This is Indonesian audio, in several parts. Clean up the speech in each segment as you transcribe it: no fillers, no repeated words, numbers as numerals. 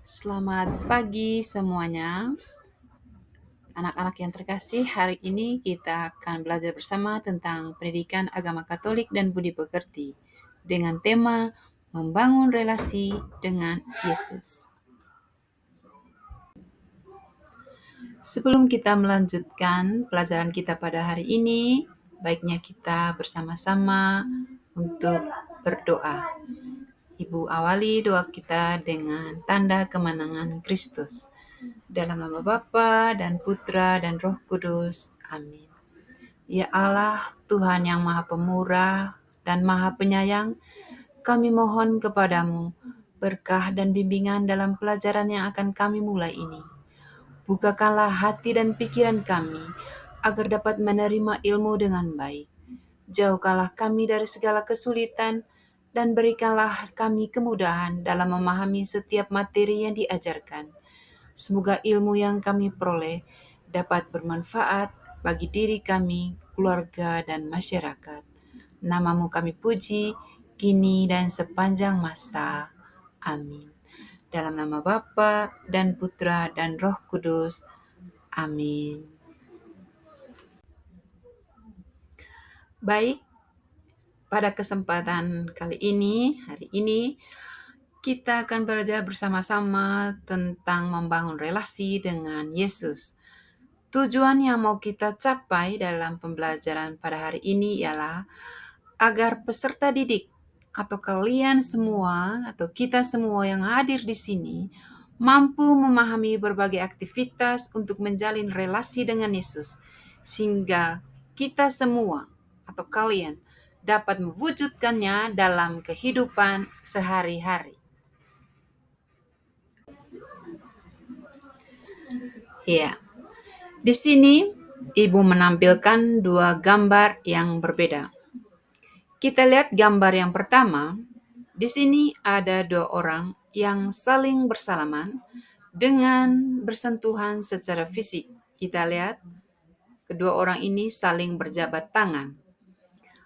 Selamat pagi semuanya. Anak-anak yang terkasih, hari ini kita akan belajar bersama tentang pendidikan agama Katolik dan budi pekerti dengan tema membangun relasi dengan Yesus. Sebelum kita melanjutkan pelajaran kita pada hari ini, baiknya kita bersama-sama untuk berdoa. Ibu awali doa kita dengan tanda kemenangan Kristus. Dalam nama Bapa dan Putra dan Roh Kudus. Amin. Ya Allah, Tuhan yang Maha Pemurah dan Maha Penyayang, kami mohon kepadamu berkah dan bimbingan dalam pelajaran yang akan kami mulai ini. Bukakanlah hati dan pikiran kami agar dapat menerima ilmu dengan baik. Jauhkanlah kami dari segala kesulitan dan berikanlah kami kemudahan dalam memahami setiap materi yang diajarkan. Semoga ilmu yang kami peroleh dapat bermanfaat bagi diri kami, keluarga, dan masyarakat. Namamu kami puji, kini dan sepanjang masa. Amin. Dalam nama Bapa dan Putra dan Roh Kudus. Amin. Baik, pada kesempatan kali ini, hari ini, kita akan belajar bersama-sama tentang membangun relasi dengan Yesus. Tujuan yang mau kita capai dalam pembelajaran pada hari ini ialah agar peserta didik atau kalian semua atau kita semua yang hadir di sini mampu memahami berbagai aktivitas untuk menjalin relasi dengan Yesus, sehingga kita semua atau kalian dapat mewujudkannya dalam kehidupan sehari-hari. Ya, di sini Ibu menampilkan dua gambar yang berbeda. Kita lihat gambar yang pertama. Di sini ada dua orang yang saling bersalaman dengan bersentuhan secara fisik. Kita lihat kedua orang ini saling berjabat tangan.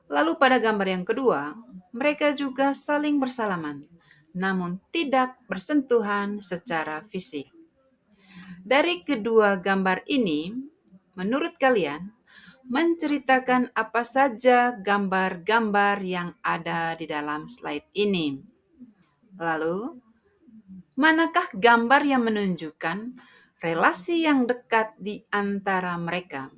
Lalu pada gambar yang kedua, mereka juga saling bersalaman, namun tidak bersentuhan secara fisik. Dari kedua gambar ini, menurut kalian, menceritakan apa saja gambar-gambar yang ada di dalam slide ini. Lalu, manakah gambar yang menunjukkan relasi yang dekat di antara mereka?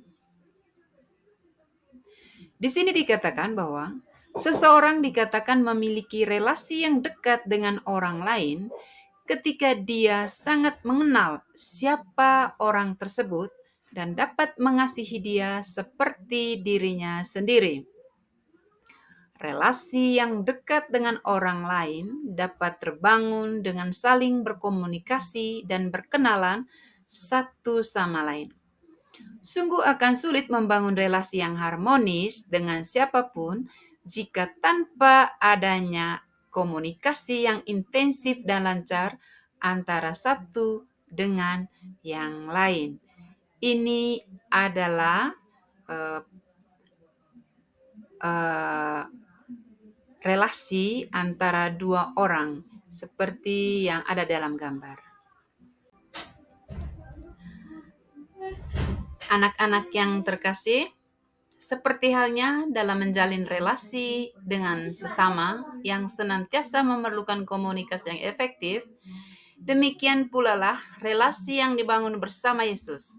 Di sini dikatakan bahwa seseorang dikatakan memiliki relasi yang dekat dengan orang lain ketika dia sangat mengenal siapa orang tersebut dan dapat mengasihi dia seperti dirinya sendiri. Relasi yang dekat dengan orang lain dapat terbangun dengan saling berkomunikasi dan berkenalan satu sama lain. Sungguh akan sulit membangun relasi yang harmonis dengan siapapun jika tanpa adanya komunikasi yang intensif dan lancar antara satu dengan yang lain. Ini adalah relasi antara dua orang seperti yang ada dalam gambar. Anak-anak yang terkasih, seperti halnya dalam menjalin relasi dengan sesama yang senantiasa memerlukan komunikasi yang efektif, demikian pula lah relasi yang dibangun bersama Yesus.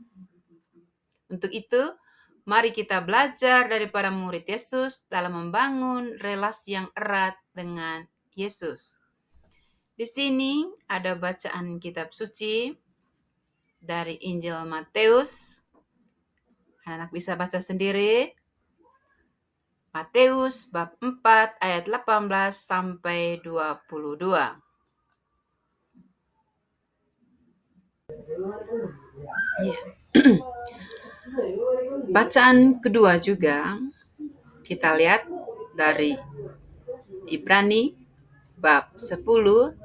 Untuk itu, mari kita belajar dari para murid Yesus dalam membangun relasi yang erat dengan Yesus. Di sini ada bacaan kitab suci dari Injil Matius. Anak-anak bisa baca sendiri. Matius bab 4 ayat 18 sampai 22. Bacaan kedua juga kita lihat dari Ibrani bab 10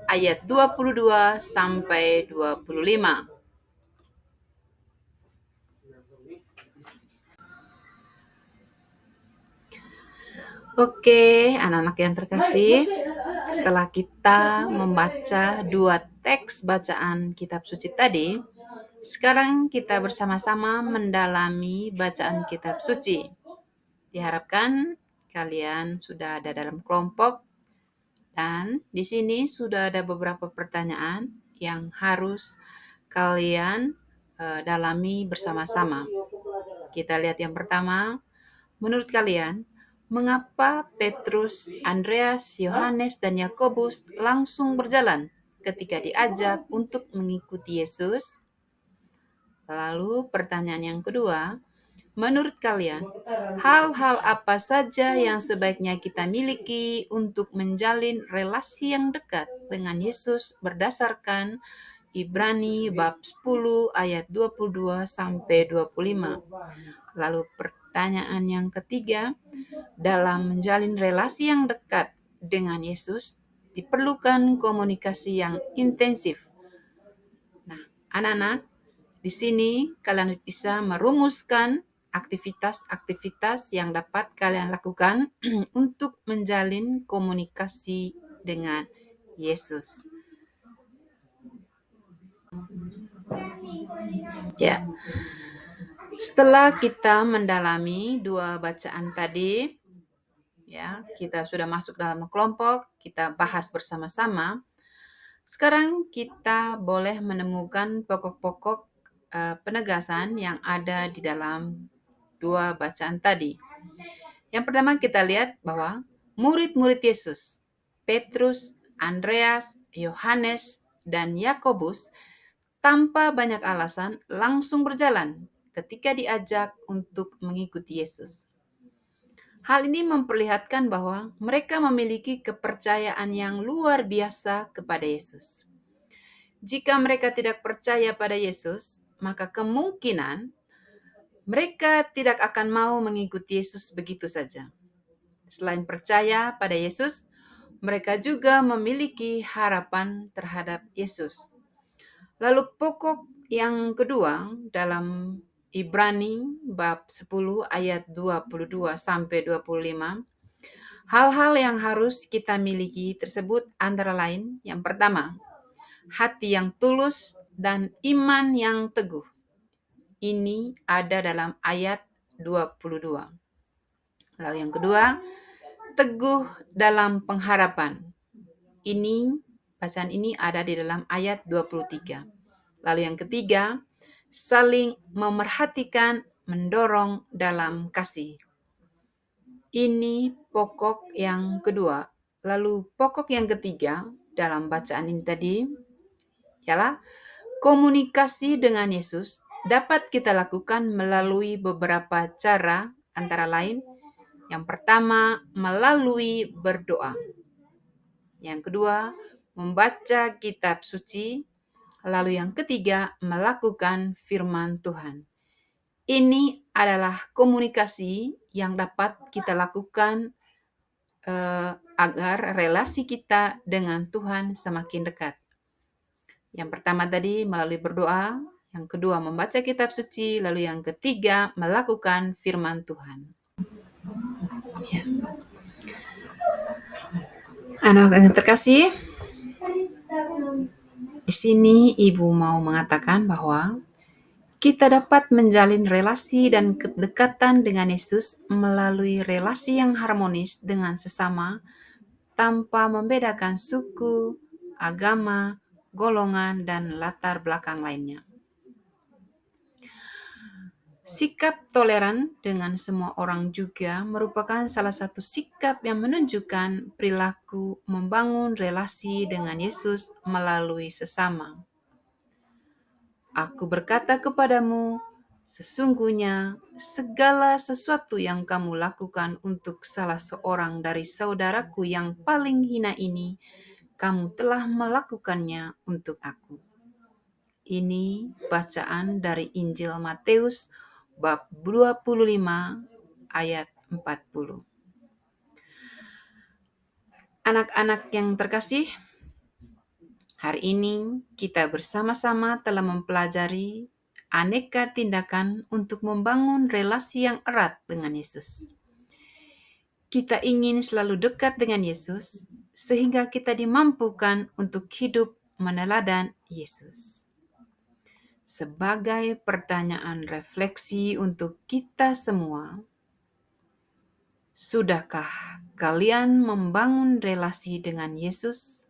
ayat 22 sampai 25. Oke, anak-anak yang terkasih, setelah kita membaca dua teks bacaan kitab suci tadi, sekarang kita bersama-sama mendalami bacaan kitab suci. Diharapkan kalian sudah ada dalam kelompok dan di sini sudah ada beberapa pertanyaan yang harus kalian dalami bersama-sama. Kita lihat yang pertama. Menurut kalian, mengapa Petrus, Andreas, Yohanes, dan Yakobus langsung berjalan ketika diajak untuk mengikuti Yesus? Lalu pertanyaan yang kedua, menurut kalian, hal-hal apa saja yang sebaiknya kita miliki untuk menjalin relasi yang dekat dengan Yesus berdasarkan Ibrani bab 10 ayat 22 sampai 25. Lalu pertanyaan yang ketiga, dalam menjalin relasi yang dekat dengan Yesus diperlukan komunikasi yang intensif. Nah, anak-anak, di sini kalian bisa merumuskan aktivitas-aktivitas yang dapat kalian lakukan untuk menjalin komunikasi dengan Yesus. Ya. Setelah kita mendalami dua bacaan tadi, ya, kita sudah masuk dalam kelompok, kita bahas bersama-sama. Sekarang kita boleh menemukan pokok-pokok penegasan yang ada di dalam dua bacaan tadi. Yang pertama kita lihat bahwa murid-murid Yesus, Petrus, Andreas, Yohanes, dan Yakobus, tanpa banyak alasan langsung berjalan ketika diajak untuk mengikuti Yesus. Hal ini memperlihatkan bahwa mereka memiliki kepercayaan yang luar biasa kepada Yesus. Jika mereka tidak percaya pada Yesus, maka kemungkinan mereka tidak akan mau mengikuti Yesus begitu saja. Selain percaya pada Yesus, mereka juga memiliki harapan terhadap Yesus. Lalu pokok yang kedua dalam Ibrani bab 10 ayat 22 sampai 25, hal-hal yang harus kita miliki tersebut antara lain, yang pertama, hati yang tulus dan iman yang teguh. Ini ada dalam ayat 22. Lalu yang kedua, teguh dalam pengharapan. Bacaan ini ada di dalam ayat 23. Lalu yang ketiga, saling memerhatikan, mendorong dalam kasih. Ini pokok yang kedua. Lalu pokok yang ketiga dalam bacaan ini tadi ialah komunikasi dengan Yesus dapat kita lakukan melalui beberapa cara, antara lain yang pertama melalui berdoa. Yang kedua, membaca kitab suci. Lalu yang ketiga, melakukan firman Tuhan. Ini adalah komunikasi yang dapat kita lakukan agar relasi kita dengan Tuhan semakin dekat. Yang pertama tadi melalui berdoa, yang kedua membaca kitab suci, lalu yang ketiga melakukan firman Tuhan. Ya. Anak yang terkasih, di sini Ibu mau mengatakan bahwa kita dapat menjalin relasi dan kedekatan dengan Yesus melalui relasi yang harmonis dengan sesama tanpa membedakan suku, agama, golongan, dan latar belakang lainnya. Sikap toleran dengan semua orang juga merupakan salah satu sikap yang menunjukkan perilaku membangun relasi dengan Yesus melalui sesama. Aku berkata kepadamu, sesungguhnya segala sesuatu yang kamu lakukan untuk salah seorang dari saudaraku yang paling hina ini, kamu telah melakukannya untuk aku. Ini bacaan dari Injil Matius bab 25 ayat 40. Anak-anak yang terkasih, hari ini kita bersama-sama telah mempelajari aneka tindakan untuk membangun relasi yang erat dengan Yesus. Kita ingin selalu dekat dengan Yesus sehingga kita dimampukan untuk hidup meneladan Yesus. Sebagai pertanyaan refleksi untuk kita semua, sudahkah kalian membangun relasi dengan Yesus?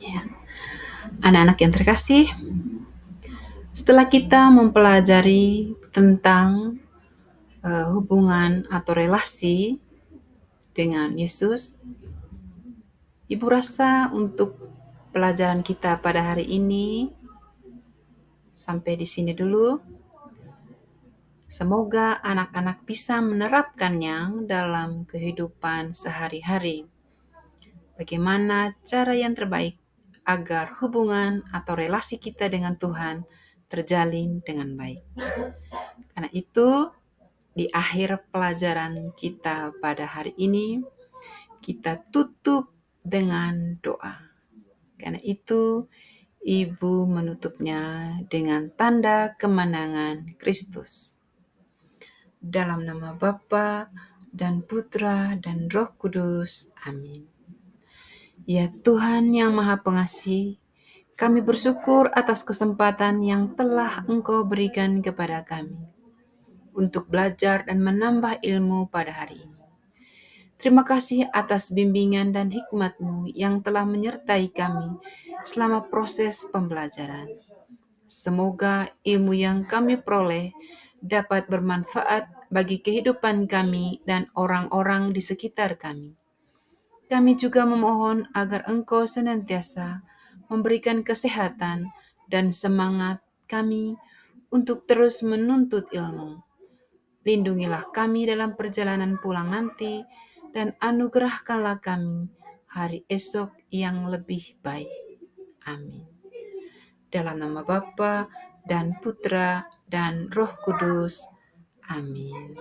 Ya. Anak-anak yang terkasih, setelah kita mempelajari tentang hubungan atau relasi dengan Yesus, Ibu rasa untuk pelajaran kita pada hari ini sampai di sini dulu. Semoga anak-anak bisa menerapkannya dalam kehidupan sehari-hari. Bagaimana cara yang terbaik agar hubungan atau relasi kita dengan Tuhan terjalin dengan baik. Karena itu, di akhir pelajaran kita pada hari ini, kita tutup dengan doa. Karena itu, Ibu menutupnya dengan tanda kemenangan Kristus. Dalam nama Bapa dan Putra dan Roh Kudus. Amin. Ya Tuhan yang Maha Pengasih, kami bersyukur atas kesempatan yang telah Engkau berikan kepada kami untuk belajar dan menambah ilmu pada hari ini. Terima kasih atas bimbingan dan hikmat-Mu yang telah menyertai kami selama proses pembelajaran. Semoga ilmu yang kami peroleh dapat bermanfaat bagi kehidupan kami dan orang-orang di sekitar kami. Kami juga memohon agar Engkau senantiasa memberikan kesehatan dan semangat kami untuk terus menuntut ilmu. Lindungilah kami dalam perjalanan pulang nanti, dan anugerahkanlah kami hari esok yang lebih baik. Amin. Dalam nama Bapa dan Putra dan Roh Kudus. Amin.